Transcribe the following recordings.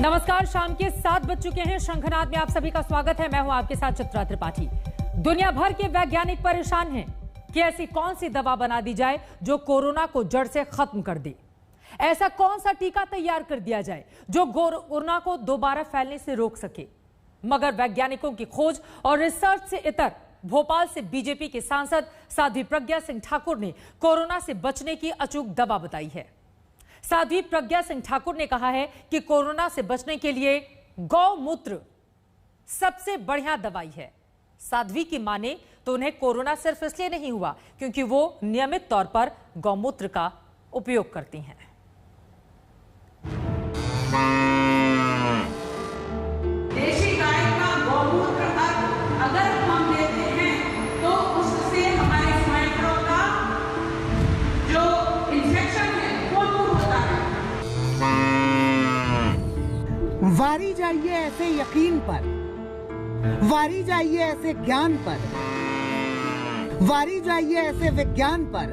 नमस्कार, शाम के 7 बज चुके हैं। शंखनाद में आप सभी का स्वागत है। मैं हूं आपके साथ चित्रा त्रिपाठी। दुनिया भर के वैज्ञानिक परेशान हैं कि ऐसी कौन सी दवा बना दी जाए जो कोरोना को जड़ से खत्म कर दे। ऐसा कौन सा टीका तैयार कर दिया जाए जो कोरोना को दोबारा फैलने से रोक सके। मगर वैज्ञानिकों की खोज और रिसर्च से इतर भोपाल से बीजेपी के सांसद साध्वी प्रज्ञा सिंह ठाकुर ने कोरोना से बचने की अचूक दवा बताई है। साध्वी प्रज्ञा सिंह ठाकुर ने कहा है कि कोरोना से बचने के लिए गौमूत्र सबसे बढ़िया दवाई है। साध्वी की माने तो उन्हें कोरोना सिर्फ इसलिए नहीं हुआ क्योंकि वो नियमित तौर पर गौमूत्र का उपयोग करती हैं। देशी गाय का गौमूत्र अगर हम लेते हैं तो उससे हमारे स्वाइनफ्लू का जो इन्फेक्शन है वो दूर होता है। वारी जाइए ऐसे यकीन पर, वारी जाइए ऐसे ज्ञान पर, वारी जाइए ऐसे विज्ञान पर,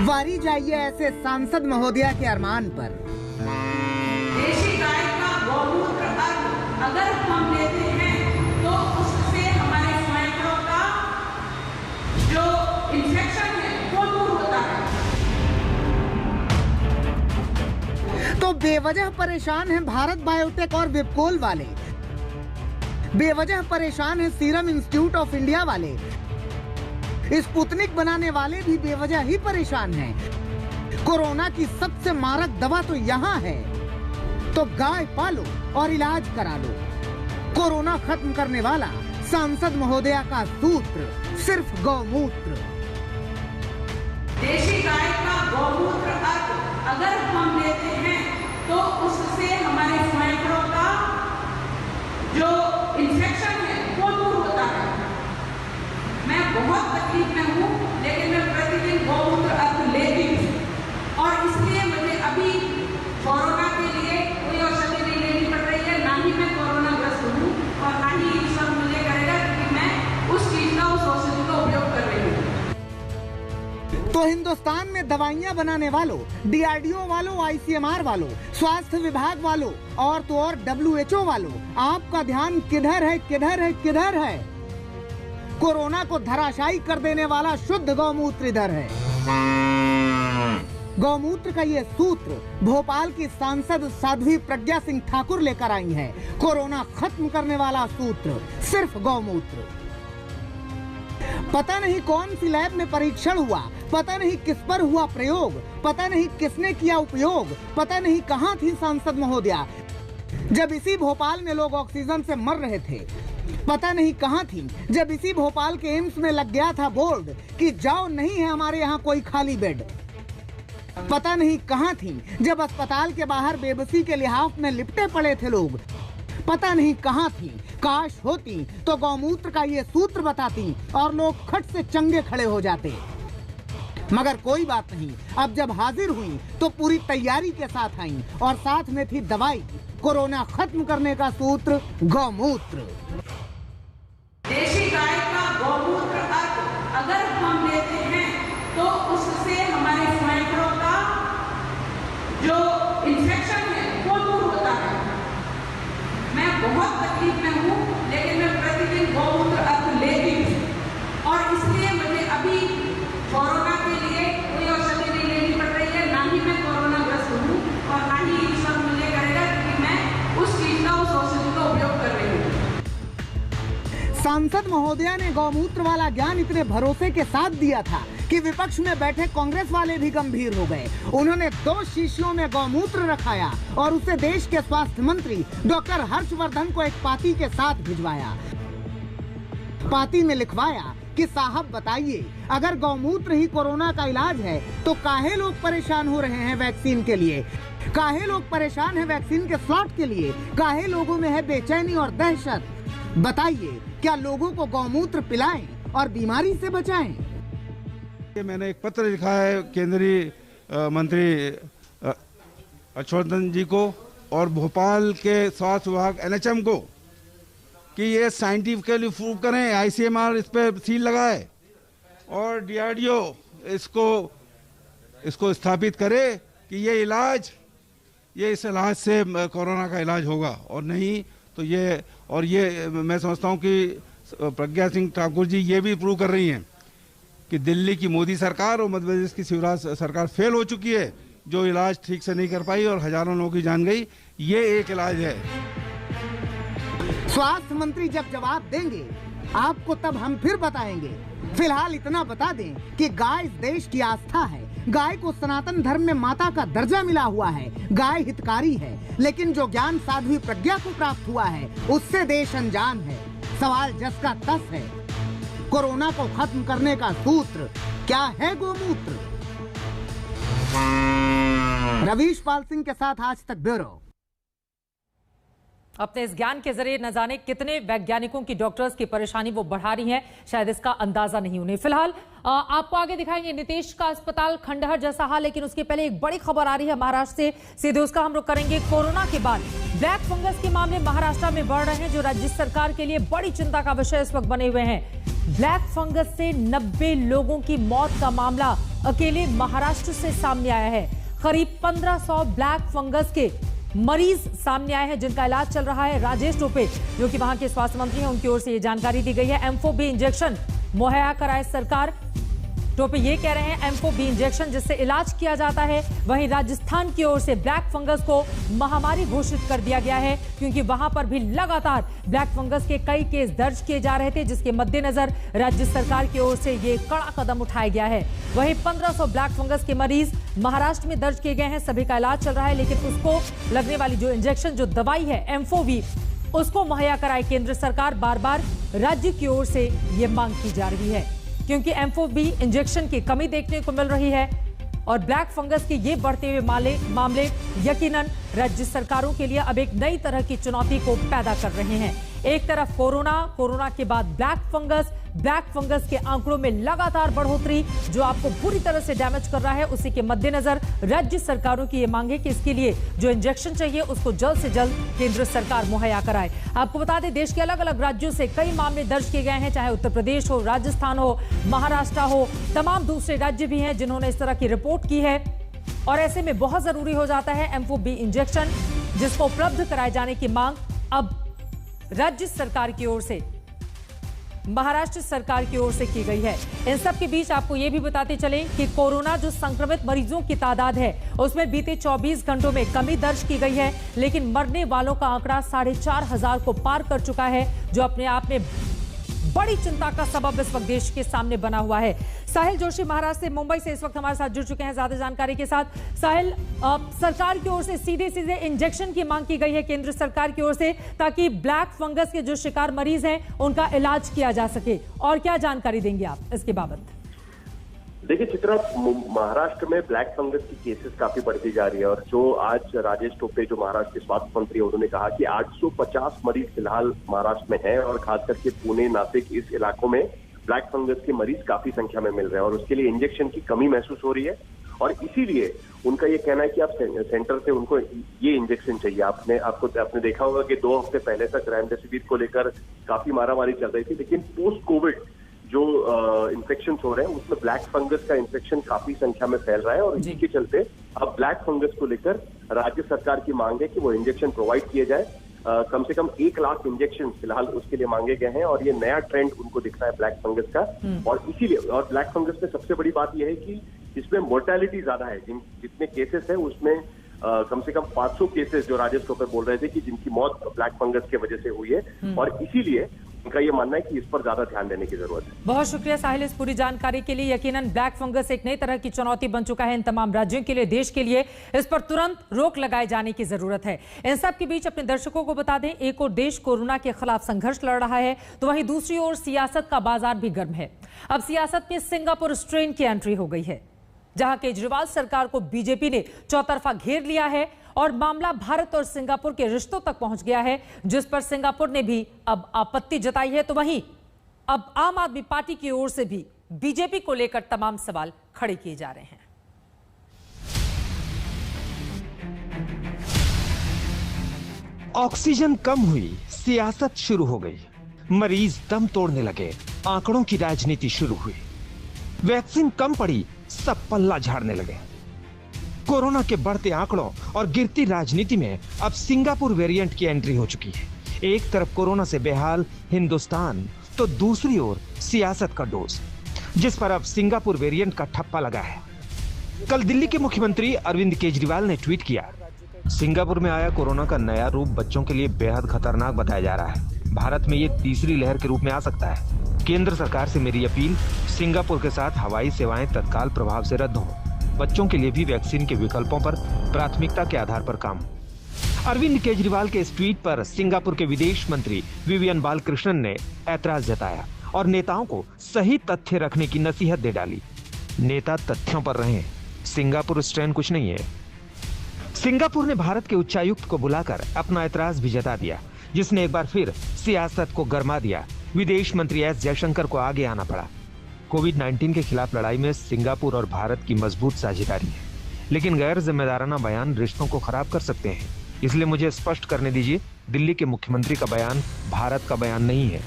वारी जाइए ऐसे सांसद महोदया के अरमान पर। देशी गाय का गौमूत्र अगर हम लेते हैं तो उससे हमारे स्वाइनफ्लू का जो इन्फेक्शन है वो दूर होता है। तो बेवजह परेशान हैं भारत बायोटेक और विप्कोल वाले, बेवजह परेशान है सीरम इंस्टीट्यूट ऑफ इंडिया वाले, स्पुतनिक बनाने वाले भी बेवजह ही परेशान हैं। कोरोना की सबसे मारक दवा तो यहाँ है, तो गाय पालो और इलाज करा लो। कोरोना खत्म करने वाला सांसद महोदया का सूत्र सिर्फ गौमूत्र। देशी गाय का गौमूत्र अगर हम लेते हैं तो उससे हमारे स्वाइनफ्लू का जो इन्फेक्शन है वो दूर होता है। मैं बहुत तकलीफ में हूँ लेकिन मैं प्रतिदिन गौमूत्र लेती हूँ और इसलिए मुझे अभी कोरोना के लिए कोई औषधि नहीं लेनी पड़ रही है। ना ही मैं कोरोना ग्रस्त हूँ और ना ही ईश्वर मुझे करेगा क्योंकि मैं उस चीज का उस औषधि का उपयोग कर रही हूँ। तो हिंदुस्तान में दवाइयां बनाने वालों, डीआरडीओ वालों, आईसीएमआर वालों, स्वास्थ्य विभाग वालों और तो और डब्ल्यूएचओ वालों, आपका ध्यान किधर है, किधर है, किधर है? कोरोना को धराशायी कर देने वाला शुद्ध गौमूत्र इधर है। गौमूत्र का ये सूत्र भोपाल की सांसद साध्वी प्रज्ञा सिंह ठाकुर लेकर आई हैं। कोरोना खत्म करने वाला सूत्र सिर्फ गौमूत्र। पता नहीं कौन सी लैब में परीक्षण हुआ, पता नहीं किस पर हुआ प्रयोग, पता नहीं किसने किया उपयोग, पता नहीं कहां थी सांसद महोदया जब इसी भोपाल में लोग ऑक्सीजन से मर रहे थे। पता नहीं कहां थी जब इसी भोपाल के एम्स में लग गया था बोर्ड कि जाओ, नहीं है हमारे यहाँ कोई खाली बेड। पता नहीं कहां थी जब अस्पताल के बाहर बेबसी के लिहाफ में लिपटे पड़े थे लोग। पता नहीं कहां थी, काश होती तो गौमूत्र का ये सूत्र बताती और लोग खट से चंगे खड़े हो जाते। मगर कोई बात नहीं, अब जब हाजिर हुई तो पूरी तैयारी के साथ आई और साथ में थी दवाई, कोरोना खत्म करने का सूत्र गौमूत्र। देशी गाय का गौमूत्र अगर हम लेते हैं तो उससे हमारे स्वाइनफ्लू का जो इन्फेक्शन है वो दूर होता है। मैं बहुत तकलीफ में हूँ लेकिन मैं प्रतिदिन गौमूत्र लेती हूँ और इसलिए मुझे अभी कोरोना के लिए कोई औषधि नहीं लेनी पड़ रही है। ना ही मैं कोरोना ग्रस्त हूँ और ना ही ईश्वर मुझे करेगा क्योंकि मैं उस चीज का उस औषधि का उपयोग कर रही हूँ। सांसद महोदया ने गौमूत्र वाला ज्ञान इतने भरोसे के साथ दिया था कि विपक्ष में बैठे कांग्रेस वाले भी गंभीर हो गए। उन्होंने 2 शीशियों में गौमूत्र रखाया और उसे देश के स्वास्थ्य मंत्री डॉक्टर हर्षवर्धन को एक पाती के साथ भिजवाया। पाती में लिखवाया कि साहब बताइए, अगर गौमूत्र ही कोरोना का इलाज है तो काहे लोग परेशान हो रहे हैं वैक्सीन के लिए, काहे लोग परेशान हैं वैक्सीन के स्लॉट के लिए, काहे लोगों में है बेचैनी और दहशत। बताइए, क्या लोगों को गौमूत्र पिलाएं और बीमारी से बचाएं? मैंने एक पत्र लिखा है केंद्रीय मंत्री हर्षवर्धन जी को और भोपाल के स्वास्थ्य विभाग एनएचएम को कि ये साइंटिफिकली प्रूव करें, आईसीएमआर इस पे सील लगाए और डीआरडीओ इसको स्थापित करे कि ये इलाज ये इस इलाज से कोरोना का इलाज होगा, और नहीं तो ये मैं समझता हूँ कि प्रज्ञा सिंह ठाकुर जी ये भी प्रूव कर रही हैं कि दिल्ली की मोदी सरकार और मध्य प्रदेश की शिवराज सरकार फेल हो चुकी है, जो इलाज ठीक से नहीं कर पाई और हजारों लोगों की जान गई। ये एक इलाज है। स्वास्थ्य मंत्री जब जवाब देंगे आपको, तब हम फिर बताएंगे। फिलहाल इतना बता दें कि गाय इस देश की आस्था है। गाय को सनातन धर्म में माता का दर्जा मिला हुआ है। गाय हितकारी है, लेकिन जो ज्ञान साध्वी प्रज्ञा को प्राप्त हुआ है उससे देश अनजान है। सवाल जस का तस है। कोरोना को खत्म करने का सूत्र क्या है? गोमूत्र। रवीश पाल सिंह के साथ आज तक ब्यूरो। अपने इस ज्ञान के जरिए न जाने कितने वैज्ञानिकों की, डॉक्टर्स की परेशानी वो बढ़ा रही हैं, शायद इसका अंदाजा नहीं उन्हें। फिलहाल आपको आगे दिखाएंगे नीतीश का अस्पताल खंडहर जैसा हाल, लेकिन उसके पहले एक बड़ी खबर आ रही है महाराष्ट्र से, सीधे उसका हम रुख करेंगे। कोरोना के बाद ब्लैक फंगस के मामले महाराष्ट्र में बढ़ रहे हैं, जो राज्य सरकार के लिए बड़ी चिंता का विषय इस वक्त बने हुए हैं। ब्लैक फंगस से 90 लोगों की मौत का मामला अकेले महाराष्ट्र से सामने आया है। करीब 1500 ब्लैक फंगस के मरीज सामने आए हैं, जिनका इलाज चल रहा है। राजेश टोपे, जो कि वहां के स्वास्थ्य मंत्री हैं, उनकी ओर से ये जानकारी दी गई है। एम्फो-बी इंजेक्शन मुहैया कराए सरकार। टोपे ये कह रहे हैं एम्फो-बी इंजेक्शन जिससे इलाज किया जाता है। वहीं राजस्थान की ओर से ब्लैक फंगस को महामारी घोषित कर दिया गया है, क्योंकि वहां पर भी लगातार ब्लैक फंगस के कई केस दर्ज किए जा रहे थे, जिसके मद्देनजर राज्य सरकार की ओर से ये कड़ा कदम उठाया गया है। वहीं 1500 ब्लैक फंगस के मरीज महाराष्ट्र में दर्ज किए गए हैं, सभी का इलाज चल रहा है, लेकिन उसको लगने वाली जो इंजेक्शन, जो दवाई है एम्फो-बी, उसको मुहैया कराए केंद्र सरकार। बार बार राज्य की ओर से ये मांग की जा रही है, क्योंकि एम्फो-बी इंजेक्शन की कमी देखने को मिल रही है और ब्लैक फंगस के ये बढ़ते हुए मामले यकीनन राज्य सरकारों के लिए अब एक नई तरह की चुनौती को पैदा कर रहे हैं। एक तरफ कोरोना के बाद ब्लैक फंगस के आंकड़ों में लगातार बढ़ोतरी, जो आपको पूरी तरह से डैमेज कर रहा है। उसी के मद्देनजर राज्य सरकारों की ये मांग है कि इसके लिए जो इंजेक्शन चाहिए उसको जल्द से जल्द केंद्र सरकार मुहैया कराए। आपको बता दें, देश के अलग अलग राज्यों से कई मामले दर्ज किए गए हैं, चाहे उत्तर प्रदेश हो, राजस्थान हो, महाराष्ट्र हो, तमाम दूसरे राज्य भी हैं जिन्होंने इस तरह की रिपोर्ट की है। और ऐसे में बहुत जरूरी हो जाता है एम्फो-बी इंजेक्शन, जिसको उपलब्ध कराए जाने की मांग अब राज्य सरकार की ओर से, महाराष्ट्र सरकार की ओर से की गई है। इन सब के बीच आपको यह भी बताते चलें कि कोरोना जो संक्रमित मरीजों की तादाद है, उसमें बीते 24 घंटों में कमी दर्ज की गई है, लेकिन मरने वालों का आंकड़ा 4500 को पार कर चुका है, जो अपने आप में बड़ी चिंता का सबब इस वक्त देश के सामने बना हुआ है। साहिल जोशी महाराष्ट्र से, मुंबई से इस वक्त हमारे साथ जुड़ चुके हैं ज्यादा जानकारी के साथ। साहिल, सरकार की ओर से सीधे इंजेक्शन की मांग की गई है केंद्र सरकार की ओर से, ताकि ब्लैक फंगस के जो शिकार मरीज हैं उनका इलाज किया जा सके, और क्या जानकारी देंगे आप इसके बाबत? देखिए चित्रा, महाराष्ट्र में ब्लैक फंगस की केसेस काफी बढ़ती जा रही है, और जो आज राजेश टोपे जो महाराष्ट्र के स्वास्थ्य मंत्री, उन्होंने कहा कि 850 मरीज फिलहाल महाराष्ट्र में हैं, और खास करके पुणे, नासिक, इस इलाकों में ब्लैक फंगस के मरीज काफी संख्या में मिल रहे हैं, और उसके लिए इंजेक्शन की कमी महसूस हो रही है। और इसीलिए उनका ये कहना है कि आप सेंटर से उनको ये इंजेक्शन चाहिए। आपने देखा होगा कि 2 हफ्ते पहले तक रेमडेसिविर को लेकर काफी मारामारी चल रही थी, लेकिन पोस्ट कोविड जो इन्फेक्शन हो रहे हैं उसमें ब्लैक फंगस का इन्फेक्शन काफी संख्या में फैल रहा है, और इसी के चलते अब ब्लैक फंगस को लेकर राज्य सरकार की मांग है कि वो इंजेक्शन प्रोवाइड किए जाए। कम से कम 1 लाख इंजेक्शन फिलहाल उसके लिए मांगे गए हैं, और ये नया ट्रेंड उनको दिख रहा है ब्लैक फंगस का। और इसीलिए, और ब्लैक फंगस में सबसे बड़ी बात यह है कि इसमें मोर्टेलिटी ज्यादा है। जितने केसेस है उसमें कम से कम 500 केसेस जो राजेश टोपे बोल रहे थे कि जिनकी मौत ब्लैक फंगस की वजह से हुई है, और इसीलिए उनका ये मानना है कि इस पर ज्यादा ध्यान देने की जरूरत है। बहुत शुक्रिया साहिल इस पूरी जानकारी के लिए। यकीनन ब्लैक फंगस एक नई तरह की चुनौती बन चुका है इन तमाम राज्यों के लिए, देश के लिए। इस पर तुरंत रोक लगाए जाने की जरूरत है। इन सब के बीच अपने दर्शकों को बता दें, एक और देश कोरोना के खिलाफ संघर्ष लड़ रहा है, तो वहीं दूसरी ओर सियासत का बाजार भी गर्म है। अब सियासत में सिंगापुर स्ट्रेन की एंट्री हो गई है, जहां केजरीवाल सरकार को बीजेपी ने चौतरफा घेर लिया है, और मामला भारत और सिंगापुर के रिश्तों तक पहुंच गया है, जिस पर सिंगापुर ने भी अब आपत्ति जताई है। तो वहीं अब आम आदमी पार्टी की ओर से भी बीजेपी को लेकर तमाम सवाल खड़े किए जा रहे हैं। ऑक्सीजन कम हुई, सियासत शुरू हो गई, मरीज दम तोड़ने लगे, आंकड़ों की राजनीति शुरू हुई, वैक्सीन कम पड़ी, सब पल्ला झाड़ने लगे। कोरोना के बढ़ते आंकड़ों और गिरती राजनीति में अब सिंगापुर वेरिएंट की एंट्री हो चुकी है। एक तरफ कोरोना से बेहाल हिंदुस्तान, तो दूसरी ओर सियासत का डोज, जिस पर अब सिंगापुर वेरिएंट का ठप्पा लगा है। कल दिल्ली के मुख्यमंत्री अरविंद केजरीवाल ने ट्वीट किया, सिंगापुर में आया कोरोना का नया रूप बच्चों के लिए बेहद खतरनाक बताया जा रहा है। भारत में ये तीसरी लहर के रूप में आ सकता है। केंद्र सरकार से मेरी अपील, सिंगापुर के साथ हवाई सेवाएं तत्काल प्रभाव से रद्द हो। बच्चों के लिए भी वैक्सीन के विकल्पों पर प्राथमिकता के आधार पर काम। अरविंद केजरीवाल के इस ट्वीट पर सिंगापुर के विदेश मंत्री विवियन बालकृष्णन ने ऐतराज जताया और नेताओं को सही तथ्य रखने की नसीहत दे डाली। नेता तथ्यों पर रहें, सिंगापुर स्ट्रेन कुछ नहीं है। सिंगापुर ने भारत के उच्चायुक्त को बुलाकर अपना ऐतराज भी जता दिया, जिसने एक बार फिर सियासत को गरमा दिया। विदेश मंत्री एस जयशंकर को आगे आना पड़ा। कोविड-19 के खिलाफ लड़ाई में सिंगापुर और भारत की मजबूत साझेदारी है, लेकिन गैर जिम्मेदाराना बयान रिश्तों को खराब कर सकते हैं। इसलिए मुझे स्पष्ट करने दीजिए, दिल्ली के मुख्यमंत्री का बयान भारत का बयान नहीं है।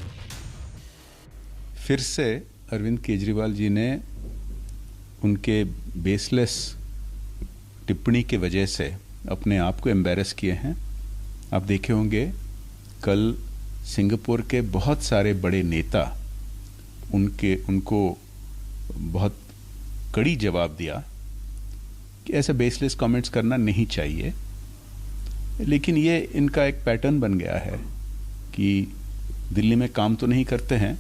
फिर से अरविंद केजरीवाल जी ने उनके बेसलेस टिप्पणी की वजह से अपने आप को एम्बैरस किए हैं। आप देखे होंगे कल सिंगापुर के बहुत सारे बड़े नेता उनको बहुत कड़ी जवाब दिया कि ऐसे बेसलेस कमेंट्स करना नहीं चाहिए। लेकिन ये इनका एक पैटर्न बन गया है कि दिल्ली में काम तो नहीं करते हैं,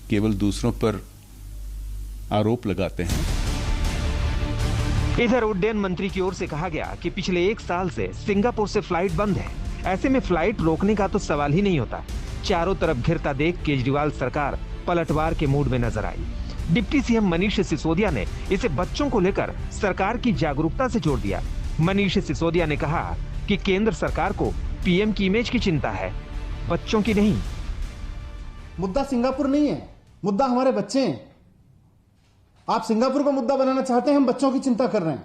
केवल दूसरों पर आरोप लगाते हैं। इधर उड्डयन मंत्री की ओर से कहा गया कि पिछले 1 साल से सिंगापुर से फ्लाइट बंद है। ऐसे में फ्लाइट रोकने का तो सवाल ही नहीं होता। चारों तरफ घिरता देख केजरीवाल सरकार पलटवार के मूड में नजर आई। डिप्टी सीएम मनीष सिसोदिया ने इसे बच्चों को लेकर सरकार की जागरूकता से जोड़ दिया। मनीष सिसोदिया ने कहा कि केंद्र सरकार को पीएम की इमेज की चिंता है, बच्चों की नहीं। मुद्दा सिंगापुर नहीं है, मुद्दा हमारे बच्चे हैं। आप सिंगापुर को मुद्दा बनाना चाहते हैं, हम बच्चों की चिंता कर रहे हैं।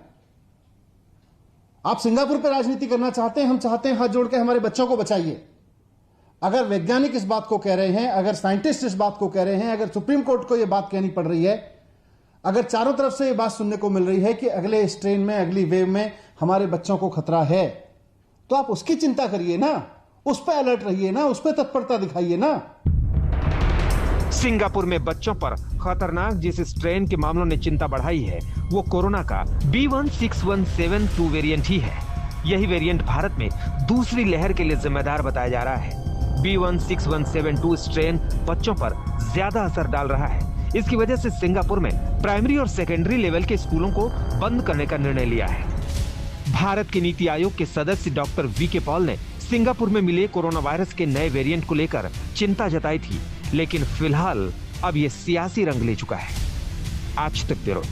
आप सिंगापुर पे राजनीति करना चाहते हैं, हम चाहते हैं हाथ जोड़ के हमारे बच्चों को बचाइए। अगर वैज्ञानिक इस बात को कह रहे हैं, अगर साइंटिस्ट इस बात को कह रहे हैं, अगर सुप्रीम कोर्ट को यह बात कहनी पड़ रही है, अगर चारों तरफ से यह बात सुनने को मिल रही है कि अगले स्ट्रेन में, अगली वेव में हमारे बच्चों को खतरा है, तो आप उसकी चिंता करिए ना, उस पर अलर्ट रहिए ना, उस पर तत्परता दिखाइए ना। सिंगापुर में बच्चों पर खतरनाक जिस स्ट्रेन के मामलों ने चिंता बढ़ाई है, वो कोरोना का B16172 वेरिएंट ही है। यही वेरिएंट भारत में दूसरी लहर के लिए जिम्मेदार बताया जा रहा है। B16172 स्ट्रेन बच्चों पर ज्यादा असर डाल रहा है। इसकी वजह से सिंगापुर में प्राइमरी और सेकेंडरी लेवल के स्कूलों को बंद करने का निर्णय लिया है। भारत के नीति आयोग के सदस्य डॉक्टर वी.के. पॉल ने सिंगापुर में मिले कोरोना वायरस के नए वेरिएंट को लेकर चिंता जताई थी, लेकिन फिलहाल अब ये सियासी रंग ले चुका है। आज तक ब्यूरो।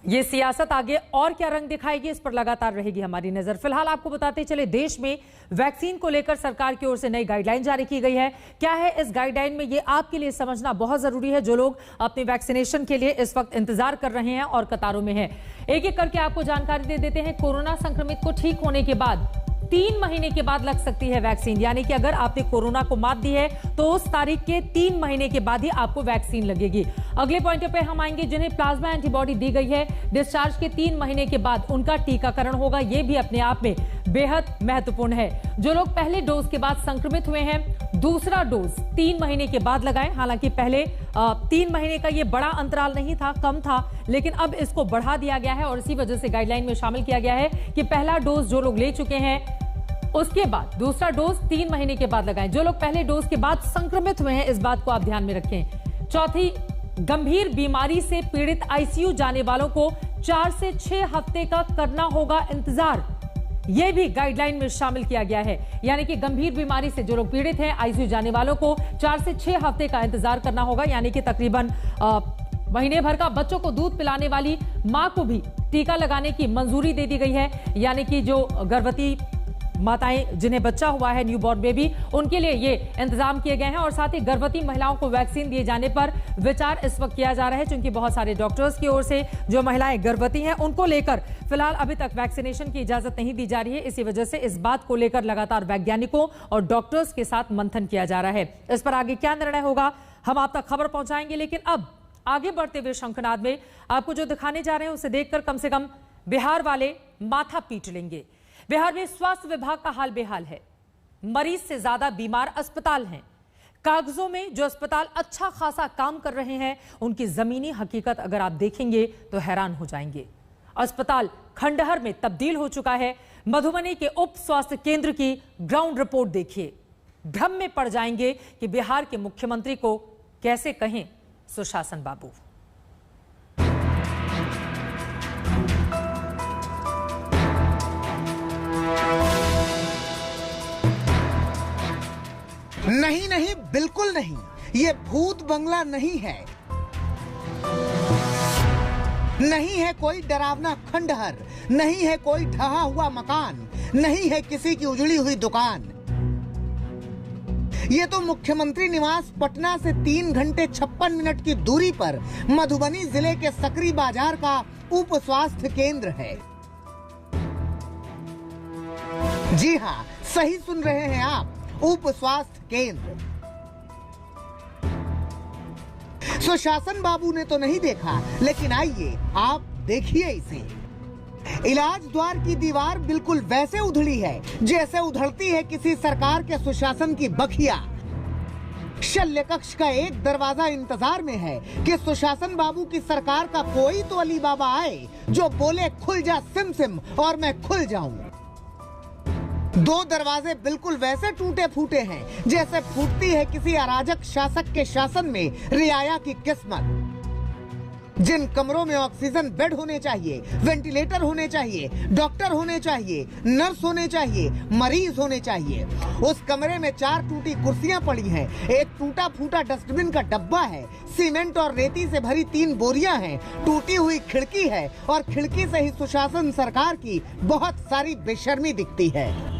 ये सियासत आगे और क्या रंग दिखाएगी, इस पर लगातार रहेगी हमारी नजर। फिलहाल आपको बताते चले, देश में वैक्सीन को लेकर सरकार की ओर से नई गाइडलाइन जारी की गई है। क्या है इस गाइडलाइन में, ये आपके लिए समझना बहुत जरूरी है, जो लोग अपने वैक्सीनेशन के लिए इस वक्त इंतजार कर रहे हैं और कतारों में हैं। एक एक करके आपको जानकारी दे देते हैं। कोरोना संक्रमित को ठीक होने के बाद 3 महीने के बाद लग सकती है वैक्सीन, यानी कि अगर आपने कोरोना को मात दी है तो उस तारीख के 3 महीने के बाद ही आपको वैक्सीन लगेगी। अगले पॉइंट पे हम आएंगे, जिन्हें प्लाज्मा एंटीबॉडी दी गई है, डिस्चार्ज के 3 महीने के बाद उनका टीकाकरण होगा। यह भी अपने आप में बेहद महत्वपूर्ण है। जो लोग पहले डोज के बाद संक्रमित हुए हैं, दूसरा डोज 3 महीने के बाद लगाएं। हालांकि पहले 3 महीने का ये बड़ा अंतराल नहीं था, कम था, लेकिन अब इसको बढ़ा दिया गया है और इसी वजह से गाइडलाइन में शामिल किया गया है कि पहला डोज जो लोग ले चुके हैं, उसके बाद दूसरा डोज 3 महीने के बाद लगाएं। जो लोग पहले डोज के बाद संक्रमित हुए हैं, इस बात को आप ध्यान में रखें। चौथी, गंभीर बीमारी से पीड़ित आईसीयू जाने वालों को 4 से 6 हफ्ते का करना होगा इंतजार। यह भी गाइडलाइन में शामिल किया गया है, यानी कि गंभीर बीमारी से जो लोग पीड़ित हैं, आईसीयू जाने वालों को 4 से 6 हफ्ते का इंतजार करना होगा, यानी कि तकरीबन महीने भर का। बच्चों को दूध पिलाने वाली मां को भी टीका लगाने की मंजूरी दे दी गई है, यानी कि जो गर्भवती माताएं जिन्हें बच्चा हुआ है, न्यूबॉर्न बेबी, उनके लिए ये इंतजाम किए गए हैं। और साथ ही गर्भवती महिलाओं को वैक्सीन दिए जाने पर विचार इस वक्त किया जा रहा है, क्योंकि बहुत सारे डॉक्टर्स की ओर से जो महिलाएं गर्भवती हैं उनको लेकर फिलहाल अभी तक वैक्सीनेशन की इजाजत नहीं दी जा रही है। इसी वजह से इस बात को लेकर लगातार वैज्ञानिकों और डॉक्टर्स के साथ मंथन किया जा रहा है। इस पर आगे क्या निर्णय होगा, हम आप तक खबर पहुंचाएंगे। लेकिन अब आगे बढ़ते हुए शंखनाद में आपको जो दिखाने जा रहे हैं उसे देखकर कम से कम बिहार वाले माथा पीट लेंगे। बिहार में स्वास्थ्य विभाग का हाल बेहाल है। मरीज से ज्यादा बीमार अस्पताल हैं। कागजों में जो अस्पताल अच्छा खासा काम कर रहे हैं, उनकी जमीनी हकीकत अगर आप देखेंगे तो हैरान हो जाएंगे। अस्पताल खंडहर में तब्दील हो चुका है। मधुबनी के उप स्वास्थ्य केंद्र की ग्राउंड रिपोर्ट देखिए, भ्रम में पड़ जाएंगे कि बिहार के मुख्यमंत्री को कैसे कहें सुशासन बाबू। नहीं नहीं, बिल्कुल नहीं, ये भूत बंगला नहीं है। नहीं है कोई डरावना खंडहर, नहीं है कोई ढहा हुआ मकान, नहीं है किसी की उजड़ी हुई दुकान। ये तो मुख्यमंत्री निवास पटना से 3 घंटे 56 मिनट की दूरी पर मधुबनी जिले के सकरी बाजार का उप स्वास्थ्य केंद्र है। जी हाँ, सही सुन रहे हैं आप, उप स्वास्थ्य केंद्र। सुशासन बाबू ने तो नहीं देखा, लेकिन आइए आप देखिए इसे। इलाज द्वार की दीवार बिल्कुल वैसे उधड़ी है जैसे उधड़ती है किसी सरकार के सुशासन की बखिया। शल्य कक्ष का एक दरवाजा इंतजार में है कि सुशासन बाबू की सरकार का कोई तो अली बाबा आए जो बोले खुल जा सिम सिम और मैं खुल जाऊं। 2 दरवाजे बिल्कुल वैसे टूटे फूटे हैं जैसे फूटती है किसी अराजक शासक के शासन में रियाया की किस्मत। जिन कमरों में ऑक्सीजन बेड होने चाहिए, वेंटिलेटर होने चाहिए, डॉक्टर होने चाहिए, नर्स होने चाहिए, मरीज होने चाहिए, उस कमरे में 4 टूटी कुर्सियां पड़ी हैं, एक टूटा फूटा डस्टबिन का डब्बा है, सीमेंट और रेती से भरी 3 बोरियां हैं, टूटी हुई खिड़की है और खिड़की से ही सुशासन सरकार की बहुत सारी बेशर्मी दिखती है।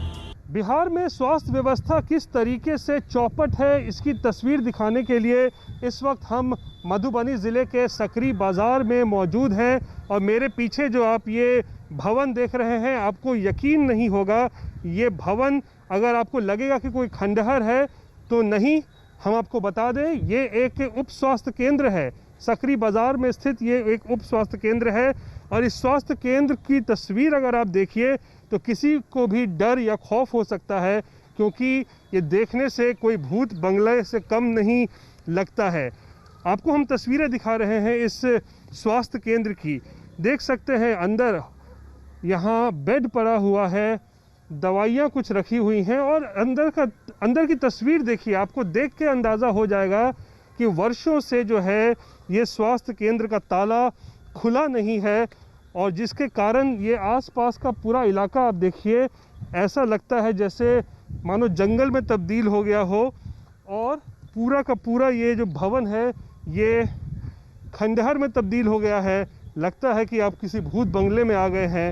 बिहार में स्वास्थ्य व्यवस्था किस तरीके से चौपट है, इसकी तस्वीर दिखाने के लिए इस वक्त हम मधुबनी ज़िले के सकरी बाज़ार में मौजूद हैं और मेरे पीछे जो आप ये भवन देख रहे हैं, आपको यकीन नहीं होगा, ये भवन अगर आपको लगेगा कि कोई खंडहर है तो नहीं। हम आपको बता दें, ये एक उप स्वास्थ्य केंद्र है। सकरी बाज़ार में स्थित ये एक उप स्वास्थ्य केंद्र है और इस स्वास्थ्य केंद्र की तस्वीर अगर आप देखिए तो किसी को भी डर या खौफ हो सकता है, क्योंकि ये देखने से कोई भूत बंगले से कम नहीं लगता है। आपको हम तस्वीरें दिखा रहे हैं इस स्वास्थ्य केंद्र की। देख सकते हैं अंदर यहाँ बेड पड़ा हुआ है, दवाइयाँ कुछ रखी हुई हैं और अंदर की तस्वीर देखिए, आपको देख के अंदाज़ा हो जाएगा कि वर्षों से जो है ये स्वास्थ्य केंद्र का ताला खुला नहीं है और जिसके कारण ये आसपास का पूरा इलाका आप देखिए, ऐसा लगता है जैसे मानो जंगल में तब्दील हो गया हो और पूरा का पूरा ये जो भवन है ये खंडहर में तब्दील हो गया है। लगता है कि आप किसी भूत बंगले में आ गए हैं।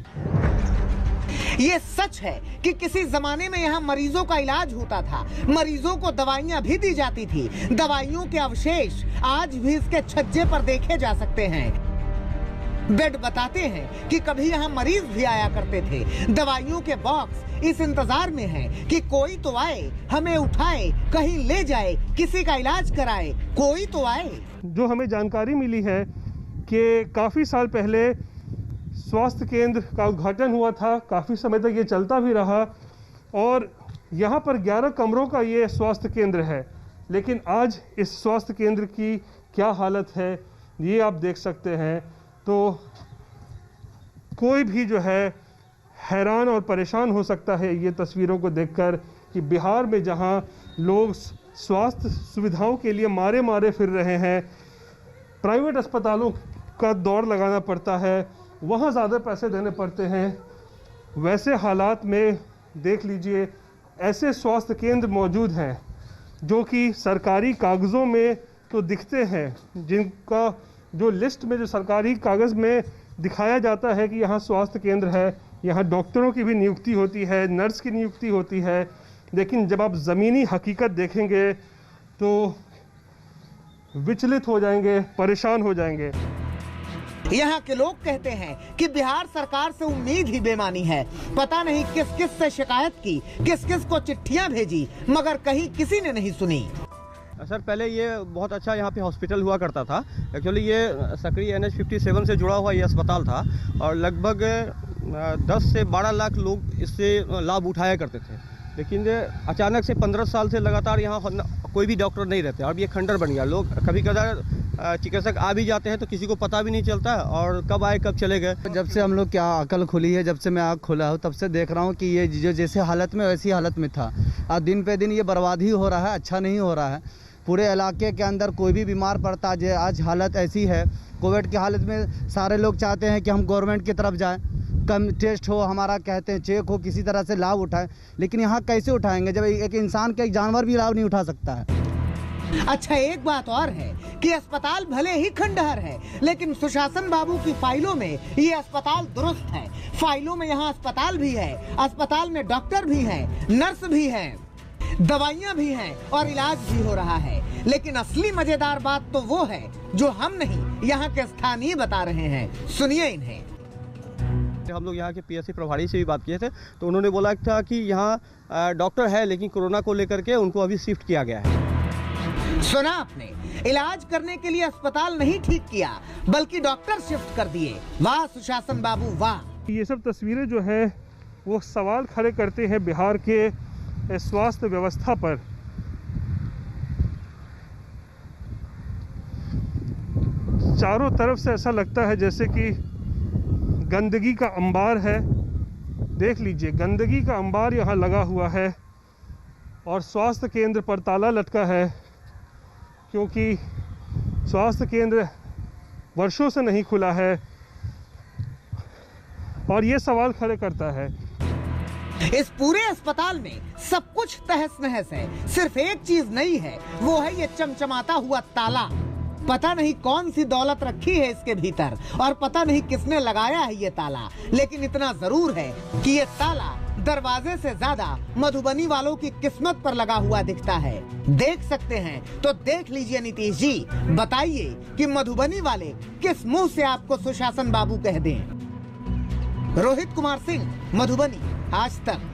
ये सच है कि किसी जमाने में यहाँ मरीजों का इलाज होता था, मरीजों को दवाइयाँ भी दी जाती थी। दवाइयों के अवशेष आज भी इसके छज्जे पर देखे जा सकते हैं। बेड बताते हैं कि कभी यहाँ मरीज भी आया करते थे। दवाइयों के बॉक्स इस इंतजार में हैं कि कोई तो आए, हमें उठाए, कहीं ले जाए, किसी का इलाज कराए, कोई तो आए। जो हमें जानकारी मिली है कि काफ़ी साल पहले स्वास्थ्य केंद्र का उद्घाटन हुआ था, काफ़ी समय तक ये चलता भी रहा और यहाँ पर 11 कमरों का ये स्वास्थ्य केंद्र है। लेकिन आज इस स्वास्थ्य केंद्र की क्या हालत है ये आप देख सकते हैं। तो कोई भी जो है हैरान और परेशान हो सकता है ये तस्वीरों को देखकर कि बिहार में जहां लोग स्वास्थ्य सुविधाओं के लिए मारे मारे फिर रहे हैं, प्राइवेट अस्पतालों का दौड़ लगाना पड़ता है, वहां ज़्यादा पैसे देने पड़ते हैं, वैसे हालात में देख लीजिए ऐसे स्वास्थ्य केंद्र मौजूद हैं जो कि सरकारी कागज़ों में तो दिखते हैं, जिनका जो लिस्ट में जो सरकारी कागज़ में दिखाया जाता है कि यहाँ स्वास्थ्य केंद्र है, यहाँ डॉक्टरों की भी नियुक्ति होती है, नर्स की नियुक्ति होती है, लेकिन जब आप ज़मीनी हकीकत देखेंगे तो विचलित हो जाएंगे, परेशान हो जाएंगे। यहाँ के लोग कहते हैं कि बिहार सरकार से उम्मीद ही बेमानी है। पता नहीं किस किस से शिकायत की, किस किस को चिट्ठियां भेजी, मगर कहीं किसी ने नहीं सुनी। सर पहले ये बहुत अच्छा यहाँ पे हॉस्पिटल हुआ करता था। एक्चुअली ये सकरी NH57 से जुड़ा हुआ ये अस्पताल था और लगभग 10 से 12 लाख लोग इससे लाभ उठाया करते थे। लेकिन अचानक से 15 साल से लगातार यहाँ कोई भी डॉक्टर नहीं रहते। अब ये खंडर बन गया। लोग कभी कभार चिकित्सक आ भी जाते हैं तो किसी को पता भी नहीं चलता और कब आए कब चले गए। जब से हम लोग क्या अकल खुली है, जब से मैं आँख खोला हूँ, तब से देख रहा हूँ कि ये जो जैसे हालत में वैसी हालत में था। आज दिन पे दिन ये बर्बाद ही हो रहा है, अच्छा नहीं हो रहा है। पूरे इलाके के अंदर कोई भी बीमार पड़ता है। आज हालत ऐसी है, कोविड की हालत में सारे लोग चाहते हैं कि हम गवर्नमेंट की तरफ जाएं, कम टेस्ट हो, हमारा कहते हैं चेक हो, किसी तरह से लाभ उठाएं। लेकिन यहाँ कैसे उठाएंगे जब एक इंसान का एक जानवर भी लाभ नहीं उठा सकता है। अच्छा, एक बात और है कि अस्पताल भले ही खंडहर है, लेकिन सुशासन बाबू की फाइलों में ये अस्पताल दुरुस्त है। फाइलों में यहाँ अस्पताल भी है, अस्पताल में डॉक्टर भी है, नर्स भी है, दवाइयाँ भी हैं और इलाज भी हो रहा है। लेकिन असली मजेदार बात तो वो है जो हम नहीं, यहाँ के स्थानीय बता रहे हैं। सुनिए इन्हें। हम लोग यहाँ के PSC प्रभारी से भी बात किए थे तो उन्होंने बोला था कि यहाँ डॉक्टर है लेकिन कोरोना को लेकर के उनको अभी शिफ्ट किया गया है। सुना आपने, इलाज करने के लिए अस्पताल नहीं ठीक किया बल्कि डॉक्टर शिफ्ट कर दिए। वाह सुशासन बाबू वाह। ये सब तस्वीरें जो है वो सवाल खड़े करते हैं बिहार के स्वास्थ्य व्यवस्था पर। चारों तरफ से ऐसा लगता है जैसे कि गंदगी का अंबार है। देख लीजिए, गंदगी का अंबार यहाँ लगा हुआ है और स्वास्थ्य केंद्र पर ताला लटका है क्योंकि स्वास्थ्य केंद्र वर्षों से नहीं खुला है और ये सवाल खड़े करता है। इस पूरे अस्पताल में सब कुछ तहस नहस है। सिर्फ एक चीज नहीं है, वो है ये चमचमाता हुआ ताला। पता नहीं कौन सी दौलत रखी है इसके भीतर और पता नहीं किसने लगाया है ये ताला। लेकिन इतना जरूर है कि ये ताला दरवाजे से ज्यादा मधुबनी वालों की किस्मत पर लगा हुआ दिखता है। देख सकते हैं तो देख लीजिए नीतीश जी, बताइए कि मधुबनी वाले किस मुंह से आपको सुशासन बाबू कह दें। रोहित कुमार सिंह, मधुबनी, आज तक।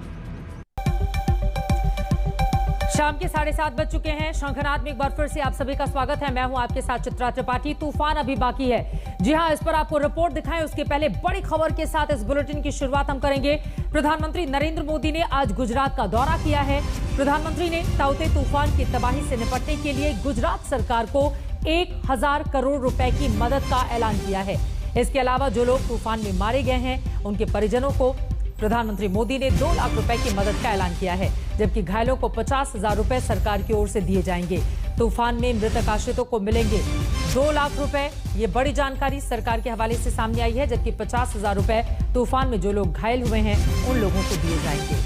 शाम के 7:30 बज चुके हैं। शंखनाद में एक बार फिर से आप सभी का स्वागत है। मैं हूं आपके साथ चित्रा त्रिपाठी। तूफान अभी बाकी है। जी हां, इस पर आपको रिपोर्ट दिखाएं उसके पहले बड़ी खबर के साथ इस बुलेटिन की शुरुआत हम करेंगे। प्रधानमंत्री नरेंद्र मोदी ने आज गुजरात का दौरा किया है। प्रधानमंत्री ने ताउते तूफान की तबाही से निपटने के लिए गुजरात सरकार को 1000 करोड़ रुपए की मदद का ऐलान किया है। इसके अलावा जो लोग तूफान में मारे गए हैं उनके परिजनों को प्रधानमंत्री मोदी ने 2 लाख रुपए की मदद का ऐलान किया है, जबकि घायलों को 50,000 रुपए सरकार की ओर से दिए जाएंगे। तूफान में मृतक आश्रितों को मिलेंगे 2 लाख रुपए। ये बड़ी जानकारी सरकार के हवाले से सामने आई है, जबकि 50,000 रुपए तूफान में जो लोग घायल हुए हैं उन लोगों को दिए जाएंगे।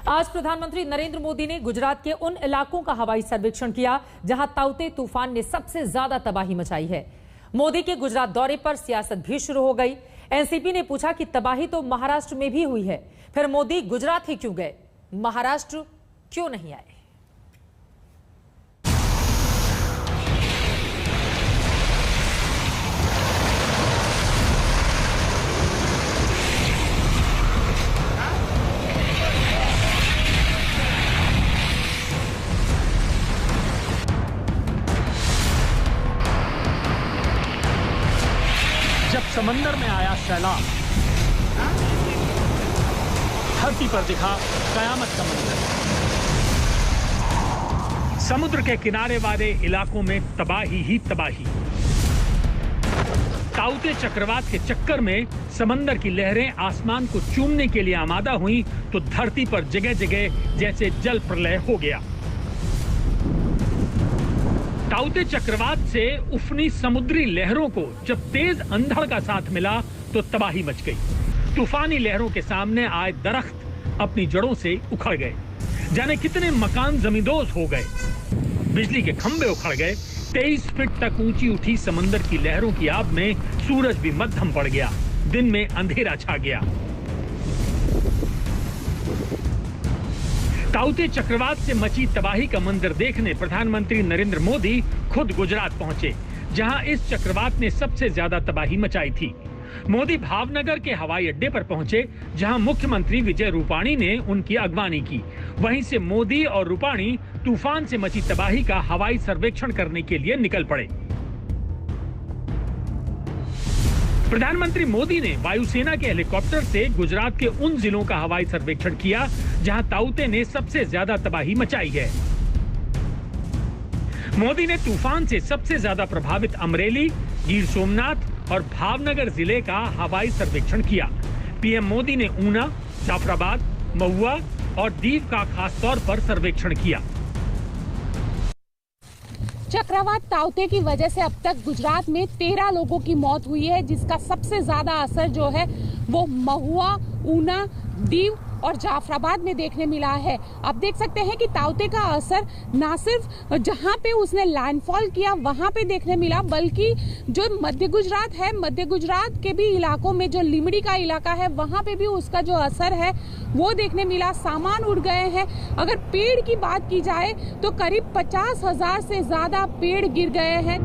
आज प्रधानमंत्री नरेंद्र मोदी ने गुजरात के उन इलाकों का हवाई सर्वेक्षण किया जहां ताउते तूफान ने सबसे ज्यादा तबाही मचाई है। मोदी के गुजरात दौरे पर सियासत भी शुरू हो गई। एनसीपी ने पूछा कि तबाही तो महाराष्ट्र में भी हुई है, फिर मोदी गुजरात ही क्यों गए, महाराष्ट्र क्यों नहीं आए? समंदर में आया सैलाब, धरती पर दिखा कयामत का मंजर। समुद्र के किनारे वाले इलाकों में तबाही ही तबाही। ताउते चक्रवात के चक्कर में समंदर की लहरें आसमान को चूमने के लिए आमादा हुई तो धरती पर जगह जगह जैसे जल प्रलय हो गया। ताउते चक्रवात से उफनी समुद्री लहरों को जब तेज अंधड़ का साथ मिला तो तबाही मच गई। तूफानी लहरों के सामने आए दरख्त अपनी जड़ों से उखड़ गए। जाने कितने मकान जमींदोज हो गए। बिजली के खंभे उखड़ गए। 23 फीट तक ऊंची उठी समंदर की लहरों की आग में सूरज भी मध्यम पड़ गया। दिन में अंधेरा छा गया। ताउते चक्रवात से मची तबाही का मंजर देखने प्रधानमंत्री नरेंद्र मोदी खुद गुजरात पहुंचे, जहां इस चक्रवात ने सबसे ज्यादा तबाही मचाई थी। मोदी भावनगर के हवाई अड्डे पर पहुंचे, जहां मुख्यमंत्री विजय रूपाणी ने उनकी अगवानी की। वहीं से मोदी और रूपाणी तूफान से मची तबाही का हवाई सर्वेक्षण करने के लिए निकल पड़े। प्रधानमंत्री मोदी ने वायुसेना के हेलीकॉप्टर से गुजरात के उन जिलों का हवाई सर्वेक्षण किया जहां ताउते ने सबसे ज्यादा तबाही मचाई है। मोदी ने तूफान से सबसे ज्यादा प्रभावित अमरेली, गिर सोमनाथ और भावनगर जिले का हवाई सर्वेक्षण किया। पीएम मोदी ने ऊना, जाफराबाद, महुआ और दीव का खास तौर पर सर्वेक्षण किया। चक्रवात ताउते की वजह से अब तक गुजरात में 13 लोगों की मौत हुई है, जिसका सबसे ज्यादा असर जो है वो महुआ, ऊना, दीव और जाफराबाद में देखने मिला है। आप देख सकते हैं कि ताउते का असर ना सिर्फ जहां पे उसने लैंडफॉल किया वहां पे देखने मिला, बल्कि जो मध्य गुजरात है, मध्य गुजरात के भी इलाकों में जो लिमड़ी का इलाका है वहां पे भी उसका जो असर है वो देखने मिला। सामान उड़ गए हैं। अगर पेड़ की बात की जाए तो करीब 50,000 से ज्यादा पेड़ गिर गए हैं।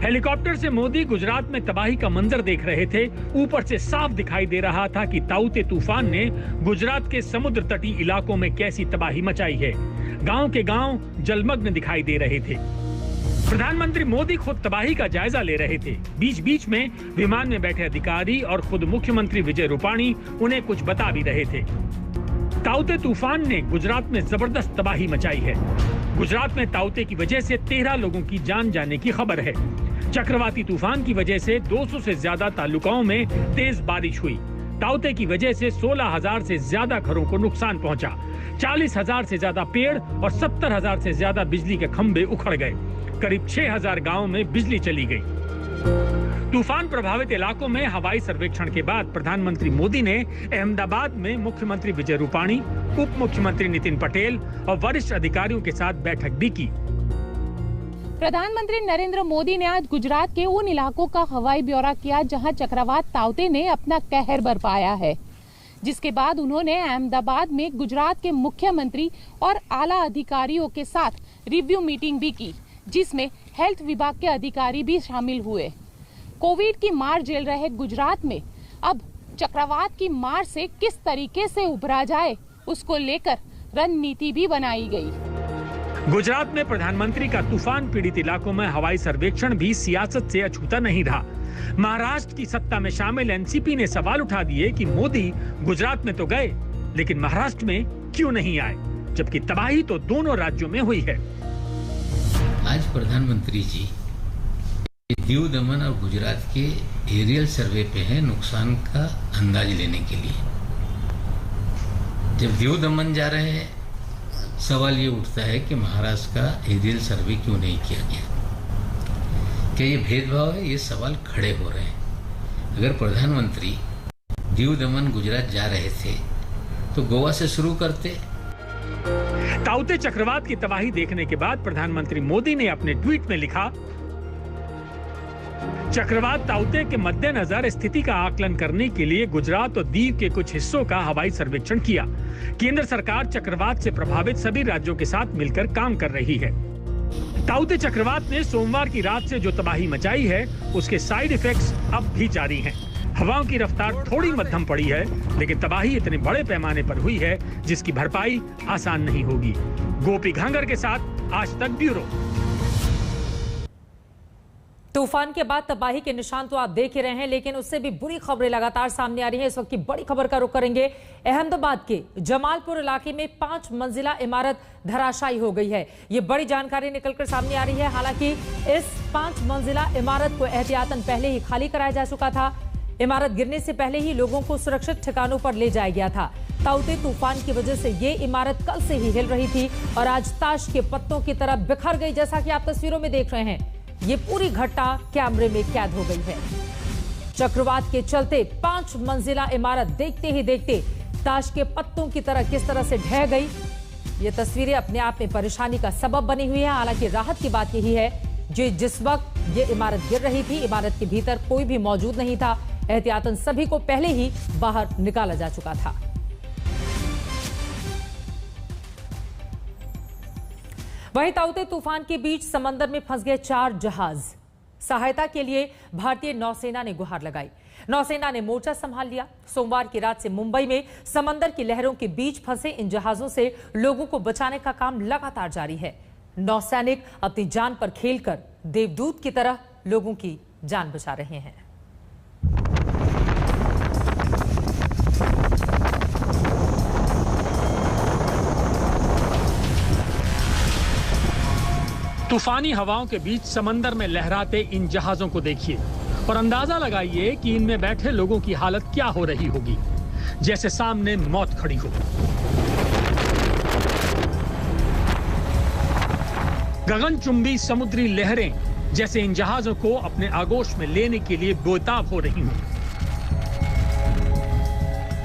हेलीकॉप्टर से मोदी गुजरात में तबाही का मंजर देख रहे थे। ऊपर से साफ दिखाई दे रहा था कि ताउते तूफान ने गुजरात के समुद्र तटीय इलाकों में कैसी तबाही मचाई है। गांव के गांव जलमग्न दिखाई दे रहे थे। प्रधानमंत्री मोदी खुद तबाही का जायजा ले रहे थे। बीच बीच में विमान में बैठे अधिकारी और खुद मुख्यमंत्री विजय रूपाणी उन्हें कुछ बता भी रहे थे। ताउते तूफान ने गुजरात में जबरदस्त तबाही मचाई है। गुजरात में ताउते की वजह से 13 लोगों की जान जाने की खबर है। चक्रवाती तूफान की वजह से 200 से ज्यादा तालुकाओं में तेज बारिश हुई। ताउते की वजह से 16,000 से ज्यादा घरों को नुकसान पहुंचा। 40,000 से ज्यादा पेड़ और 70,000 से ज्यादा बिजली के खंभे उखड़ गए। करीब 6,000 गांवों में बिजली चली गई। तूफान प्रभावित इलाकों में हवाई सर्वेक्षण के बाद प्रधानमंत्री मोदी ने अहमदाबाद में मुख्यमंत्री विजय रूपाणी, उप मुख्यमंत्री नितिन पटेल और वरिष्ठ अधिकारियों के साथ बैठक भी की। प्रधानमंत्री नरेंद्र मोदी ने आज गुजरात के उन इलाकों का हवाई ब्यौरा किया जहां चक्रवात ताउते ने अपना कहर बरपाया है, जिसके बाद उन्होंने अहमदाबाद में गुजरात के मुख्यमंत्री और आला अधिकारियों के साथ रिव्यू मीटिंग भी की, जिसमें हेल्थ विभाग के अधिकारी भी शामिल हुए। कोविड की मार झेल रहे गुजरात में अब चक्रवात की मार से किस तरीके से उभरा जाए, उसको लेकर रणनीति भी बनाई गई। गुजरात में प्रधानमंत्री का तूफान पीड़ित इलाकों में हवाई सर्वेक्षण भी सियासत से अछूता नहीं रहा। महाराष्ट्र की सत्ता में शामिल एनसीपी ने सवाल उठा दिए कि मोदी गुजरात में तो गए, लेकिन महाराष्ट्र में क्यों नहीं आए, जबकि तबाही तो दोनों राज्यों में हुई है। आज प्रधानमंत्री जी दीव, दमन और गुजरात के एरियल सर्वे पे है नुकसान का अंदाज लेने के लिए। जब दीव दमन जा रहे हैं, सवाल ये उठता है कि महाराष्ट्र का एरियल सर्वे क्यों नहीं किया गया। क्या ये भेदभाव है? ये सवाल खड़े हो रहे हैं। अगर प्रधानमंत्री दीव, दमन, गुजरात जा रहे थे तो गोवा से शुरू करते। ताउते चक्रवात की तबाही देखने के बाद प्रधानमंत्री मोदी ने अपने ट्वीट में लिखा, चक्रवात ताउते के मद्देनजर स्थिति का आकलन करने के लिए गुजरात और दीव के कुछ हिस्सों का हवाई सर्वेक्षण किया। केंद्र सरकार चक्रवात से प्रभावित सभी राज्यों के साथ मिलकर काम कर रही है। ताउते चक्रवात ने सोमवार की रात से जो तबाही मचाई है, उसके साइड इफेक्ट्स अब भी जारी हैं। हवाओं की रफ्तार थोड़ी मध्यम पड़ी है, लेकिन तबाही इतने बड़े पैमाने पर हुई है जिसकी भरपाई आसान नहीं होगी। गोपी घांगर के साथ आज तक ब्यूरो। तूफान के बाद तबाही के निशान तो आप देख ही रहे हैं, लेकिन उससे भी बुरी खबरें लगातार सामने आ रही हैं। इस वक्त की बड़ी खबर का रुख करेंगे। अहमदाबाद के जमालपुर इलाके में 5 मंजिला इमारत धराशायी हो गई है। ये बड़ी जानकारी निकलकर सामने आ रही है। हालांकि इस 5 मंजिला इमारत को एहतियातन पहले ही खाली कराया जा चुका था। इमारत गिरने से पहले ही लोगों को सुरक्षित ठिकानों पर ले जाया गया था। ताउते तूफान की वजह से ये इमारत कल से ही हिल रही थी और आज ताश के पत्तों की तरह बिखर गई, जैसा कि आप तस्वीरों में देख रहे हैं। ये पूरी घटना कैमरे में कैद हो गई है। चक्रवात के चलते 5 मंजिला इमारत देखते ही देखते ताश के पत्तों की तरह किस तरह से ढह गई, ये तस्वीरें अपने आप में परेशानी का सबब बनी हुई है। हालांकि राहत की बात यही है, जिस वक्त ये इमारत गिर रही थी, इमारत के भीतर कोई भी मौजूद नहीं था। एहतियातन सभी को पहले ही बाहर निकाला जा चुका था। वहीं ताउते तूफान के बीच समंदर में फंस गए 4 जहाज। सहायता के लिए भारतीय नौसेना ने गुहार लगाई। नौसेना ने मोर्चा संभाल लिया। सोमवार की रात से मुंबई में समंदर की लहरों के बीच फंसे इन जहाजों से लोगों को बचाने का काम लगातार जारी है। नौसैनिक अपनी जान पर खेलकर देवदूत की तरह लोगों की जान बचा रहे हैं। तूफानी हवाओं के बीच समंदर में लहराते इन जहाजों को देखिए और अंदाजा लगाइए कि इनमें बैठे लोगों की हालत क्या हो रही होगी, जैसे सामने मौत खड़ी हो। गगनचुंबी समुद्री लहरें जैसे इन जहाजों को अपने आगोश में लेने के लिए बेताब हो रही हों।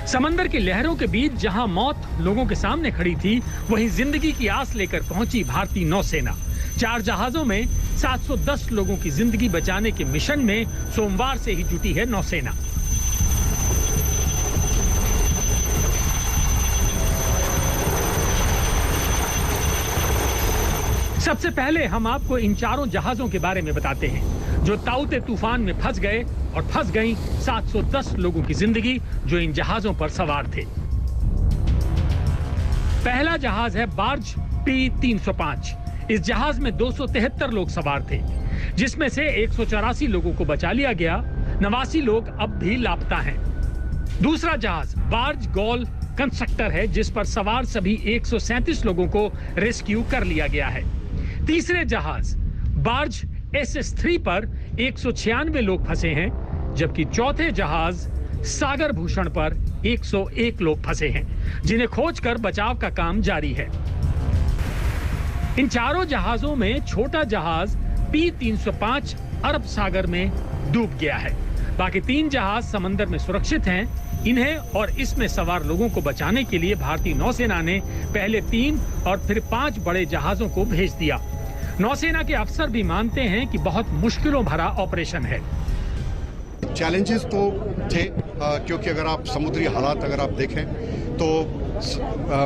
समंदर की लहरों के बीच जहां मौत लोगों के सामने खड़ी थी, वहीं जिंदगी की आस लेकर पहुंची भारतीय नौसेना। 4 जहाजों में 710 लोगों की जिंदगी बचाने के मिशन में सोमवार से ही जुटी है नौसेना। सबसे पहले हम आपको इन 4 जहाजों के बारे में बताते हैं जो ताउते तूफान में फंस गए और फंस गई 710 लोगों की जिंदगी जो इन जहाजों पर सवार थे। पहला जहाज है बार्ज P-305। इस जहाज में 273 लोग सवार थे, जिसमें से 184 लोगों को बचा लिया गया। 89 लोग अब भी लापता हैं। दूसरा जहाज बार्ज गॉल कंस्ट्रक्टर है, जिस पर सवार सभी 137 लोगों को रेस्क्यू कर लिया गया है। तीसरे जहाज बार्ज SS-3 पर 196 लोग फंसे हैं, जबकि चौथे जहाज सागर भूषण पर 101 लोग फंसे हैं, जिन्हें खोजकर बचाव का काम जारी है। इन 4 जहाजों में छोटा जहाज P-305 अरब सागर में डूब गया है। बाकी 3 जहाज समंदर में सुरक्षित हैं। इन्हें और इसमें सवार लोगों को बचाने के लिए भारतीय नौसेना ने पहले 3 और फिर 5 बड़े जहाजों को भेज दिया। नौसेना के अफसर भी मानते हैं कि बहुत मुश्किलों भरा ऑपरेशन है। चैलेंजेस तो थे, क्योंकि अगर आप समुद्री हालात अगर आप देखें तो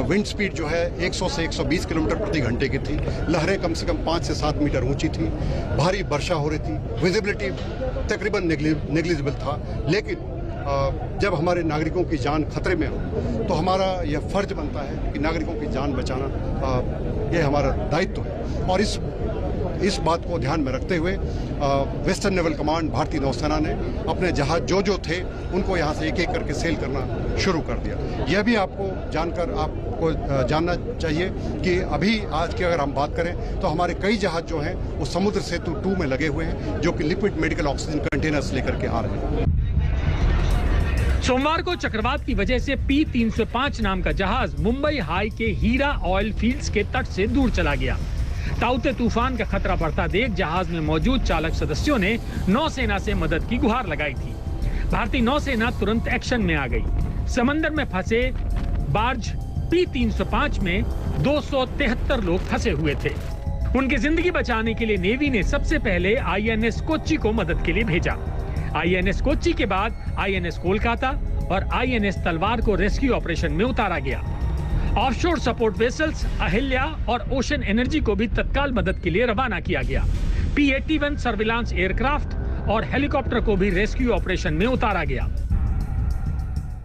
विंड स्पीड जो है 100 से 120 किलोमीटर प्रति घंटे की थी। लहरें कम से कम 5 से 7 मीटर ऊंची थी। भारी वर्षा हो रही थी। विजिबिलिटी तकरीबन नेग्लिजिबल था। लेकिन जब हमारे नागरिकों की जान खतरे में हो तो हमारा यह फर्ज बनता है कि नागरिकों की जान बचाना यह हमारा दायित्व है। और इस बात को ध्यान में रखते हुए वेस्टर्न नेवल कमांड भारतीय नौसेना ने अपने जहाज जो थे उनको यहाँ से एक एक करके सेल करना शुरू कर दिया। यह भी आपको जानकर आपको जानना चाहिए कि अभी आज की अगर हम बात करें तो हमारे कई जहाज जो हैं वो समुद्र सेतु 2 में लगे हुए हैं, जो कि लिक्विड मेडिकल ऑक्सीजन कंटेनर्स लेकर के आ रहे हैं। सोमवार को चक्रवात की वजह से P-305 नाम का जहाज मुंबई हाई के हीरा ऑयल फील्ड्स के तट से दूर चला गया। ताउते तूफान का खतरा बढ़ता देख जहाज में मौजूद चालक सदस्यों ने नौसेना से मदद की गुहार लगाई थी। भारतीय नौसेना तुरंत एक्शन में आ गई। समंदर में फंसे बार्ज P-305 में 273 लोग फंसे हुए थे। उनकी जिंदगी बचाने के लिए नेवी ने सबसे पहले INS कोच्चि को मदद के लिए भेजा। INS कोच्चि के बाद INS कोलकाता और INS तलवार को रेस्क्यू ऑपरेशन में उतारा गया। ऑफशोर सपोर्ट वेसल्स अहिल्या और ओशन एनर्जी को भी तत्काल मदद के लिए रवाना किया गया। P-81 सर्विलांस एयरक्राफ्ट और हेलीकॉप्टर को भी रेस्क्यू ऑपरेशन में उतारा गया।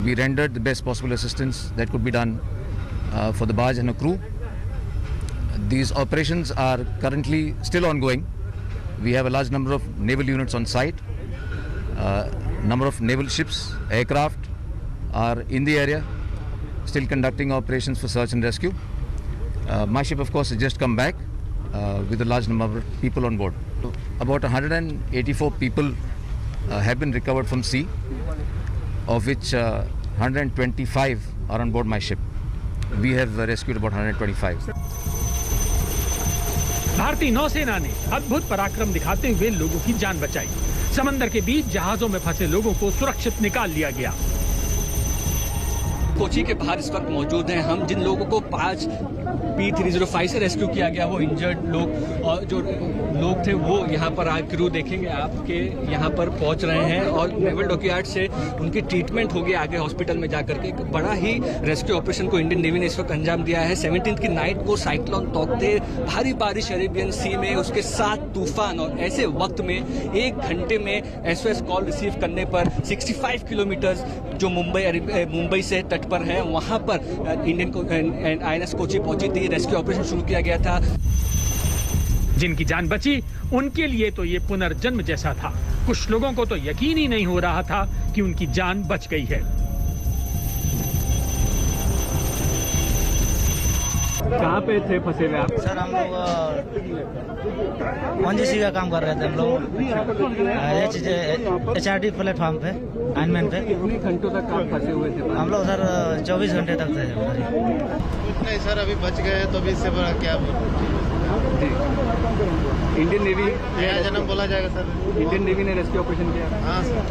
We rendered the best possible assistance that could be done for the barge and the crew. These operations are currently still ongoing. We have a large number of naval units on site. Number of naval ships, aircraft are in the area, still conducting operations for search and rescue. My ship, of course, has just come back with a large number of people on board. About 184 people have been recovered from sea, of which 125 are on board my ship. We have rescued about 125. भारतीय नौसेना ने अद्भुत पराक्रम दिखाते हुए लोगों की जान बचाई। समंदर के बीच जहाजों में फंसे लोगों को सुरक्षित निकाल लिया गया। कोची के बाहर इस वक्त मौजूद हैं हम। जिन लोगों को 5 P305 से रेस्क्यू किया गया, वो इंजर्ड लोग और जो लोग थे वो यहाँ पर आज क्रू देखेंगे आपके यहाँ पर पहुँच रहे हैं और नेवल डॉकयार्ड से उनकी ट्रीटमेंट होगी आगे हॉस्पिटल में जाकर के। एक बड़ा ही रेस्क्यू ऑपरेशन को इंडियन नेवी ने इस वक्त अंजाम दिया है। 17 की नाइट को साइक्लोन तौकते, भारी बारिश अरेबियन सी में, उसके साथ तूफान, और ऐसे वक्त में 1 घंटे में SOS कॉल रिसीव करने पर 65 किलोमीटर जो मुंबई से तट पर है वहाँ पर इंडियन INS कोची पहुंची थी। रेस्क्यू ऑपरेशन शुरू किया गया था। जिनकी जान बची उनके लिए तो ये पुनर्जन्म जैसा था। कुछ लोगों को तो यकीन ही नहीं हो रहा था कि उनकी जान बच गई है। कहाँ पे थे फंसे हुए आप? सर हम लोग ONGC का काम कर रहे थे हम लोग HRD प्लेटफॉर्म पे, आयरलैंड पे। कितने घंटों तक आप फंसे हुए थे? हम लोग सर 24 घंटे तक थे। नहीं सर, अभी बच गए तो अभी इससे बड़ा क्या इंडियन नेवी नया जन्म बोला जाएगा सर। इंडियन नेवी ने रेस्क्यू ऑपरेशन किया? हाँ सर,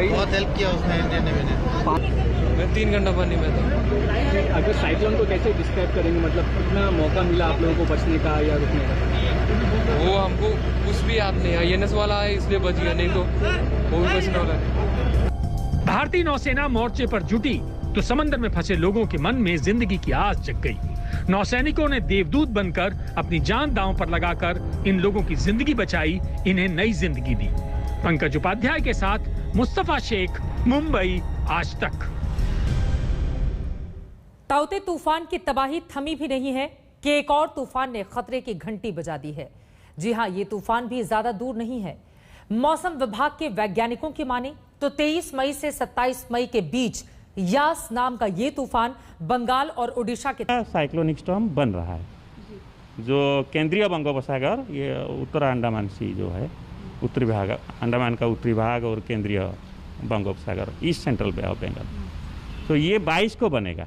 बहुत हेल्प किया उसने इंडियन नेवी ने। मैं 3 घंटा पानी में था। अगर साइक्लोन को कैसे डिस्क्राइब करेंगे, मतलब कितना मौका मिला आप लोगों को बचने का या रुकने का? वो हमको कुछ भी याद नहीं है। INS वाला है इसलिए बच गया, नहीं तो वो भी बचने वाला है। भारतीय नौसेना मोर्चे पर जुटी तो समंदर में फंसे लोगों के मन में जिंदगी की आस जग गई। नौसैनिकों ने देवदूत बनकर अपनी जान दांव पर लगाकर इन लोगों की जिंदगी बचाई, इन्हें नई जिंदगी दी। पंकज उपाध्याय के साथ मुस्तफा शेख, मुंबई आज तक। ताउते तूफान की तबाही थमी भी नहीं है कि एक और तूफान ने खतरे की घंटी बजा दी है। जी हां, ये तूफान भी ज्यादा दूर नहीं है। मौसम विभाग के वैज्ञानिकों की माने तो 23 मई से 27 मई के बीच यास नाम का ये तूफान बंगाल और ओडिशा के साइक्लोनिक स्टॉर्म बन रहा है। जो केंद्रीय बंगोपसागर, ये उत्तर अंडमान सी जो है, उत्तरी भाग, अंडमान का उत्तरी भाग और केंद्रीय बंगोपसागर, east central bay of Bengal, तो ये 22 को बनेगा।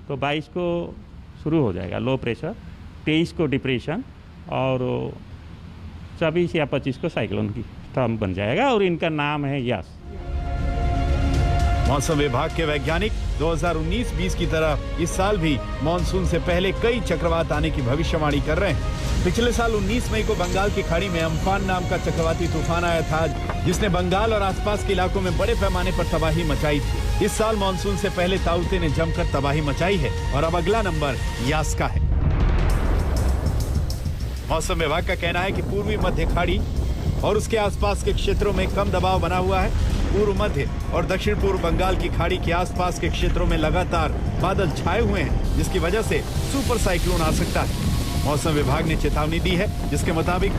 तो 22 को शुरू हो जाएगा लो प्रेशर, 23 को डिप्रेशन और 24 या 25 को साइक्लोन की स्टॉर्म बन जाएगा और इनका नाम है यास। मौसम विभाग के वैज्ञानिक 2019-20 की तरह इस साल भी मानसून से पहले कई चक्रवात आने की भविष्यवाणी कर रहे हैं। पिछले साल 19 मई को बंगाल की खाड़ी में अम्फान नाम का चक्रवाती तूफान आया था, जिसने बंगाल और आसपास के इलाकों में बड़े पैमाने पर तबाही मचाई थी। इस साल मानसून से पहले ताउते ने जमकर तबाही मचाई है और अब अगला नंबर यास का है। मौसम विभाग का कहना है कि पूर्वी मध्य खाड़ी और उसके आसपास के क्षेत्रों में कम दबाव बना हुआ है। पूर्व मध्य और दक्षिण पूर्व बंगाल की खाड़ी के आसपास के क्षेत्रों में लगातार बादल छाए हुए हैं, जिसकी वजह से सुपर साइक्लोन आ सकता है। मौसम विभाग ने चेतावनी दी है, जिसके मुताबिक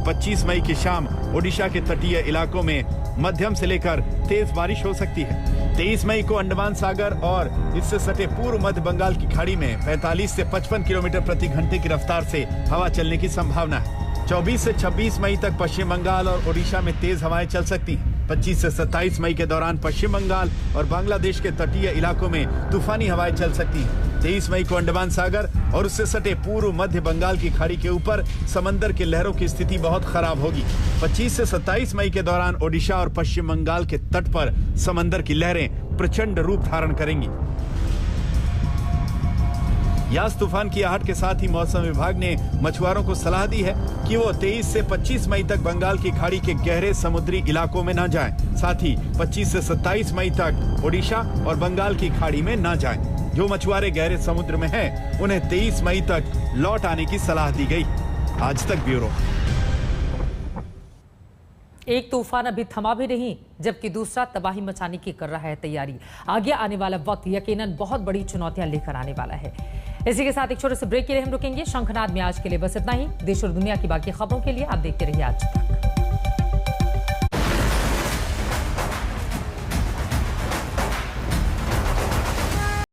25 मई की शाम ओडिशा के तटीय इलाकों में मध्यम से लेकर तेज बारिश हो सकती है। 23 मई को अंडमान सागर और इससे सटे पूर्व मध्य बंगाल की खाड़ी में 45 से 55 किलोमीटर प्रति घंटे की रफ्तार से हवा चलने की संभावना है। 24 से 26 मई तक पश्चिम बंगाल और ओडिशा में तेज हवाएं चल सकती हैं। 25 से 27 मई के दौरान पश्चिम बंगाल और बांग्लादेश के तटीय इलाकों में तूफानी हवाएं चल सकती हैं। 23 मई को अंडमान सागर और उससे सटे पूर्व मध्य बंगाल की खाड़ी के ऊपर समंदर के लहरों की स्थिति बहुत खराब होगी। 25 से 27 मई के दौरान ओडिशा और पश्चिम बंगाल के तट पर समंदर की लहरें प्रचंड रूप धारण करेंगी। यास तूफान की आहट के साथ ही मौसम विभाग ने मछुआरों को सलाह दी है कि वो 23 से 25 मई तक बंगाल की खाड़ी के गहरे समुद्री इलाकों में न जाएं। साथ ही 25 से 27 मई तक ओडिशा और बंगाल की खाड़ी में न जाएं। जो मछुआरे गहरे समुद्र में हैं, उन्हें 23 मई तक लौट आने की सलाह दी गई। आज तक ब्यूरो। एक तूफान अभी थमा भी नहीं, जबकि दूसरा तबाही मचाने की कर रहा है तैयारी। आगे आने वाला वक्त यकीनन बहुत बड़ी चुनौतियां लेकर आने वाला है। इसी के साथ एक छोटे से ब्रेक के लिए हम रुकेंगे। शंखनाद में आज के लिए बस इतना ही। देश और दुनिया की बाकी खबरों के लिए आप देखते रहिए आज तक।